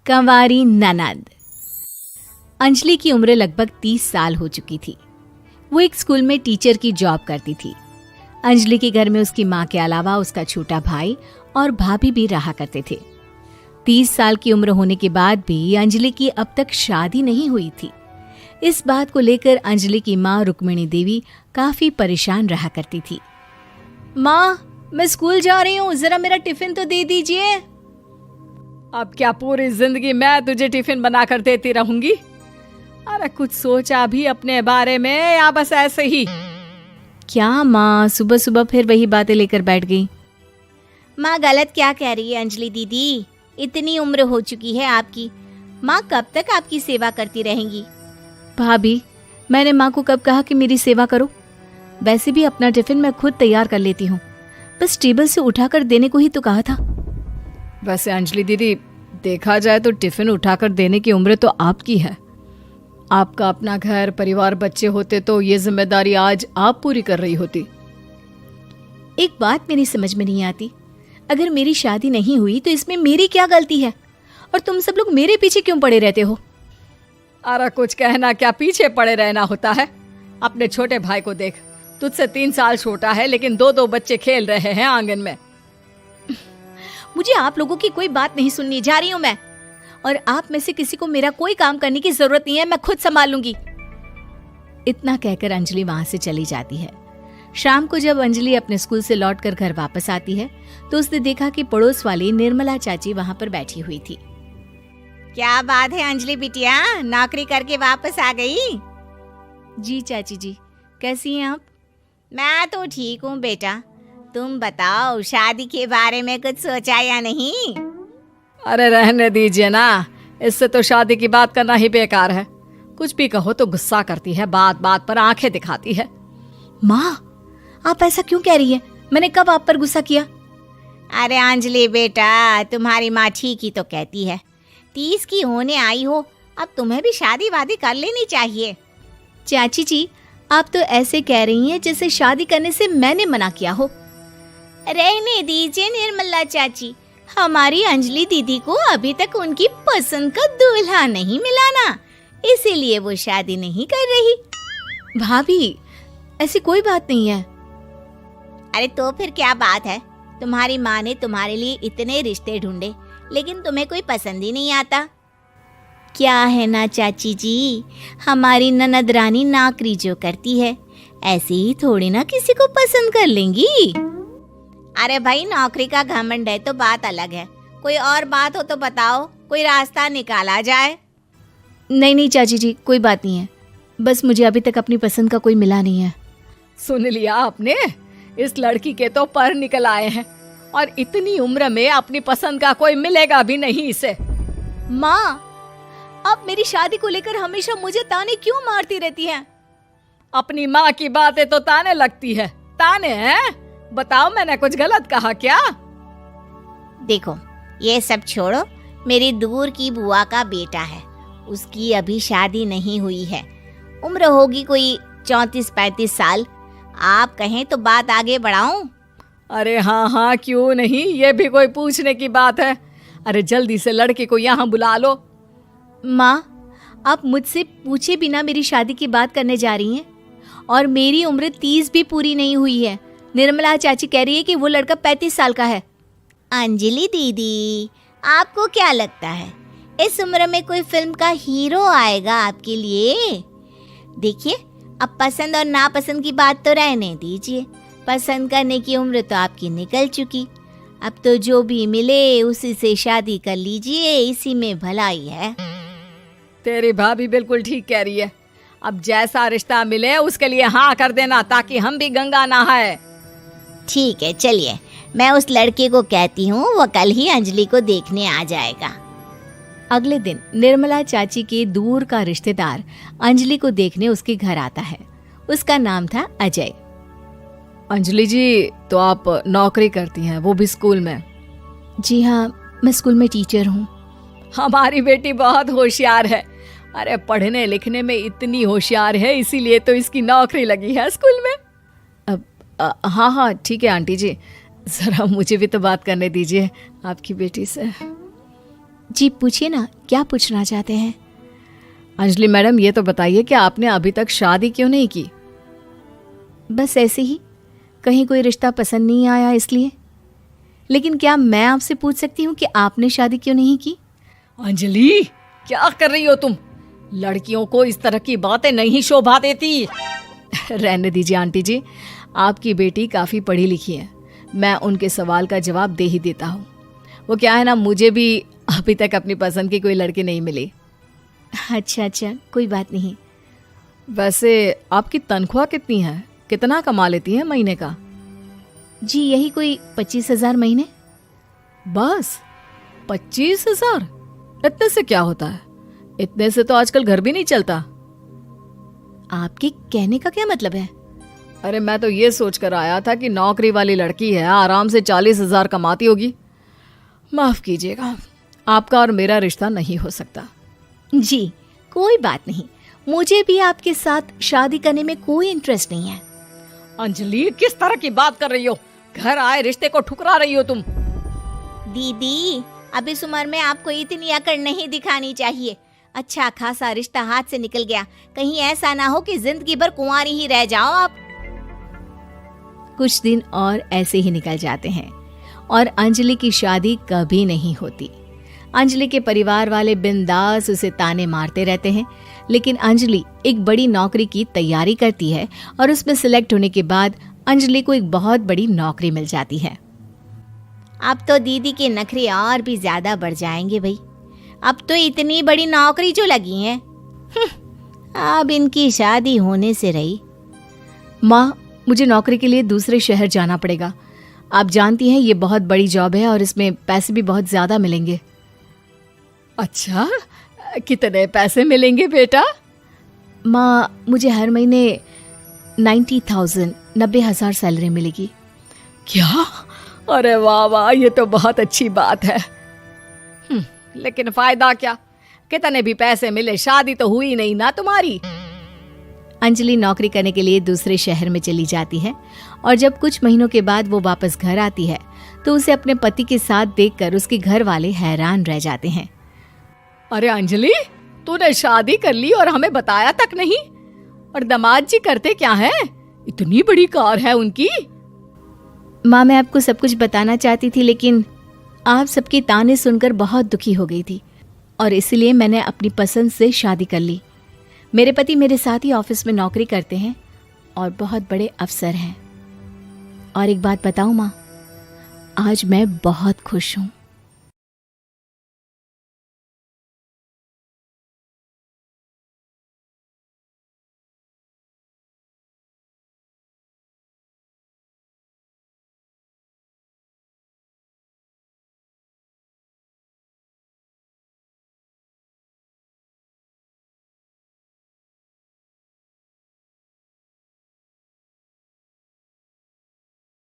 कंवारी ननद। अंजलि की उम्र लगभग 30 साल हो चुकी थी। वो एक स्कूल में टीचर की जॉब करती थी। अंजलि के घर में उसकी माँ के अलावा उसका छोटा भाई और भाभी भी रहा करते थे। 30 साल की उम्र होने के बाद भी अंजलि की अब तक शादी नहीं हुई थी। इस बात को लेकर अंजलि की माँ रुक्मिणी देवी काफी परेशान रहा करती थी। माँ, मैं स्कूल जा रही हूँ, जरा मेरा टिफिन तो दे दीजिए। अब क्या पूरी जिंदगी मैं तुझे टिफिन बनाकर देती रहूंगी? अरे कुछ सोचा भी अपने बारे में या बस ऐसे ही? क्या माँ, सुबह सुबह फिर वही बातें लेकर बैठ गई। माँ गलत क्या कह रही है अंजलि दीदी? इतनी उम्र हो चुकी है आपकी, माँ कब तक आपकी सेवा करती रहेंगी? भाभी, मैंने माँ को कब कहा कि मेरी सेवा करो? वैसे भी अपना टिफिन मैं खुद तैयार कर लेती हूँ, बस टेबल से उठाकर देने को ही तो कहा था। वैसे अंजलि दीदी, देखा जाए तो टिफिन उठाकर देने की उम्र तो आपकी है। आपका अपना घर परिवार बच्चे होते तो ये जिम्मेदारी आज आप पूरी कर रही होती। एक बात मेरी समझ में नहीं आती, अगर मेरी शादी नहीं हुई तो इसमें मेरी क्या गलती है और तुम सब लोग मेरे पीछे क्यों पड़े रहते हो? अरे कुछ कहना क्या पीछे पड़े रहना होता है? अपने छोटे भाई को देख, तुझसे 3 साल छोटा है लेकिन 2 बच्चे खेल रहे हैं आंगन में। मुझे आप लोगों की कोई बात नहीं सुननी, जा रही हूं मैं। और आप में से किसी को मेरा कोई काम करने की जरूरत नहीं है, मैं खुद संभाल लूंगी। इतना कहकर अंजलि वहां से चली जाती है। शाम को जब अंजलि अपने स्कूल से लौटकर घर वापस आती है तो उसने देखा कि पड़ोस वाली निर्मला चाची वहां पर बैठी हुई थी। क्या बात है अंजलि बिटिया, नौकरी करके वापस आ गई? जी चाची जी, कैसी हैं आप? मैं तो ठीक हूँ बेटा, तुम बताओ शादी के बारे में कुछ सोचा या नहीं? अरे रहने दीजिए ना, इससे तो शादी की बात करना ही बेकार है। कुछ भी कहो तो गुस्सा करती है, बात बात पर आंखें दिखाती है। माँ, आप ऐसा क्यों कह रही हैं? मैंने कब आप पर गुस्सा किया? अरे अंजलि बेटा, तुम्हारी माँ ठीक ही तो कहती है। 30 की होने आई हो, अब तुम्हें भी शादी वादी कर लेनी चाहिए। चाची जी, आप तो ऐसे कह रही हैं जैसे शादी करने से मैंने मना किया हो। रहने दीजिए निर्मला चाची, हमारी अंजलि दीदी को अभी तक उनकी पसंद का दूल्हा नहीं मिला ना, इसीलिए वो शादी नहीं कर रही। भाभी, ऐसी कोई बात नहीं है। अरे तो फिर क्या बात है? तुम्हारी माँ ने तुम्हारे लिए इतने रिश्ते ढूंढे लेकिन तुम्हें कोई पसंद ही नहीं आता। क्या है ना चाची जी, हमारी ननद रानी नौकरी जो करती है ऐसे ही थोड़ी ना किसी को पसंद कर लेंगी। अरे भाई, नौकरी का घमंड है तो बात अलग है, कोई और बात हो तो बताओ, कोई रास्ता निकाला जाए। नहीं चाची जी, कोई बात नहीं है, बस मुझे अभी तक अपनी पसंद का कोई मिला नहीं है। सुन लिया आपने, इस लड़की के तो पर निकल आए हैं और इतनी उम्र में अपनी पसंद का कोई मिलेगा भी नहीं इसे। माँ, आप मेरी शादी को लेकर हमेशा मुझे ताने क्यों मारती रहती हैं? अपनी माँ की बातें तो ताने लगती है। ताने हैं? बताओ, मैंने कुछ गलत कहा क्या? देखो, ये सब छोड़ो, मेरी दूर की बुआ का बेटा है, उसकी अभी शादी नहीं हुई है, उम्र होगी कोई 34-35 साल। आप कहें तो बात आगे बढ़ाऊं? अरे हाँ, क्यों नहीं, ये भी कोई पूछने की बात है। अरे जल्दी से लड़के को यहाँ बुला लो। माँ, आप मुझसे पूछे बिना मेरी शादी की बात करने जा रही हैं और मेरी उम्र 30 भी पूरी नहीं हुई है। निर्मला चाची कह रही है कि वो लड़का 35 साल का है। अंजलि दीदी, आपको क्या लगता है इस उम्र में कोई फिल्म का हीरो आएगा आपके लिए? देखिए, अब पसंद और नापसंद की बात तो रहने दीजिए, पसंद करने की उम्र तो आपकी निकल चुकी। अब तो जो भी मिले उसी से शादी कर लीजिए, इसी में भलाई है। तेरी भाभी बिल्कुल ठीक कह रही है। अब जैसा रिश्ता मिले उसके लिए हाँ कर देना, ताकि हम भी गंगा नहाए। ठीक है, चलिए मैं उस लड़के को कहती हूँ, वो कल ही अंजलि को देखने आ जाएगा। अगले दिन निर्मला चाची के दूर का रिश्तेदार अंजलि को देखने उसके घर आता है। उसका नाम था अजय। अंजलि जी, तो आप नौकरी करती हैं, वो भी स्कूल में? जी हाँ, मैं स्कूल में टीचर हूँ। हमारी बेटी बहुत होशियार है। अरे पढ़ने लिखने में इतनी होशियार है, इसीलिए तो इसकी नौकरी लगी है स्कूल में। हाँ ठीक है आंटी जी, जरा मुझे भी तो बात करने दीजिए आपकी बेटी से। जी पूछिए ना, क्या पूछना चाहते हैं? अंजलि मैडम, ये तो बताइए कि आपने अभी तक शादी क्यों नहीं की? बस ऐसे ही, कहीं कोई रिश्ता पसंद नहीं आया इसलिए। लेकिन क्या मैं आपसे पूछ सकती हूँ कि आपने शादी क्यों नहीं की? अंजलि, क्या कर रही हो तुम? लड़कियों को इस तरह की बातें नहीं शोभा देती। रहने दीजिए आंटी जी, आपकी बेटी काफ़ी पढ़ी लिखी है, मैं उनके सवाल का जवाब दे ही देता हूँ। वो क्या है ना, मुझे भी अभी तक अपनी पसंद की कोई लड़की नहीं मिली। अच्छा, कोई बात नहीं। वैसे आपकी तनख्वाह कितनी है? कितना कमा लेती है महीने का? जी यही कोई 25,000 महीने। बस 25,000? इतने से क्या होता है? इतने से तो आजकल घर भी नहीं चलता। आपके कहने का क्या मतलब है? अरे मैं तो ये सोच कर आया था कि नौकरी वाली लड़की है, आराम से 40,000 कमाती होगी। माफ कीजिएगा, आपका और मेरा रिश्ता नहीं हो सकता। जी कोई बात नहीं, मुझे भी आपके साथ शादी करने में कोई इंटरेस्ट नहीं है। अंजलि, किस तरह की बात कर रही हो? घर आए रिश्ते को ठुकरा रही हो तुम। दीदी, अब इस उम्र में आपको इतनी अकड़ नहीं दिखानी चाहिए। अच्छा खासा रिश्ता हाथ से निकल गया, कहीं ऐसा ना हो कि जिंदगी भर कुंवारी ही रह जाओ आप। कुछ दिन और ऐसे ही निकल जाते हैं और अंजलि की शादी कभी नहीं होती। अंजलि के परिवार वाले बिंदास उसे ताने मारते रहते हैं, लेकिन अंजलि एक बड़ी नौकरी की तैयारी करती है और उसमें सिलेक्ट होने के बाद अंजलि को एक बहुत बड़ी नौकरी मिल जाती है। अब तो दीदी के नखरे और भी ज्यादा बढ़ जाएंगे भाई, अब तो इतनी बड़ी नौकरी जो लगी है। अब इनकी शादी होने से रही। माँ, मुझे नौकरी के लिए दूसरे शहर जाना पड़ेगा। आप जानती हैं ये बहुत बड़ी जॉब है और इसमें पैसे भी बहुत ज्यादा मिलेंगे। अच्छा, कितने पैसे मिलेंगे बेटा? माँ, मुझे हर महीने 90,000 सैलरी मिलेगी। क्या? अरे वाह वाह, ये तो बहुत अच्छी बात है। लेकिन फायदा क्या? कितने भी पैसे मिले, शादी तो हुई नहीं ना तुम्हारी। अंजलि नौकरी करने के लिए दूसरे शहर में चली जाती है और जब कुछ महीनों के बाद वो वापस घर आती है तो उसे अपने पति के साथ देखकर उसके घर वाले हैरान रह जाते हैं। अरे अंजलि, तूने शादी कर ली और हमें बताया तक नहीं। और दामाद जी करते क्या है? इतनी बड़ी कार है उनकी। माँ, मैं आपको सब कुछ बताना चाहती थी, लेकिन आप सबके ताने सुनकर बहुत दुखी हो गई थी और इसलिए मैंने अपनी पसंद से शादी कर ली। मेरे पति मेरे साथ ही ऑफिस में नौकरी करते हैं और बहुत बड़े अफसर हैं। और एक बात बताऊं माँ, आज मैं बहुत खुश हूँ।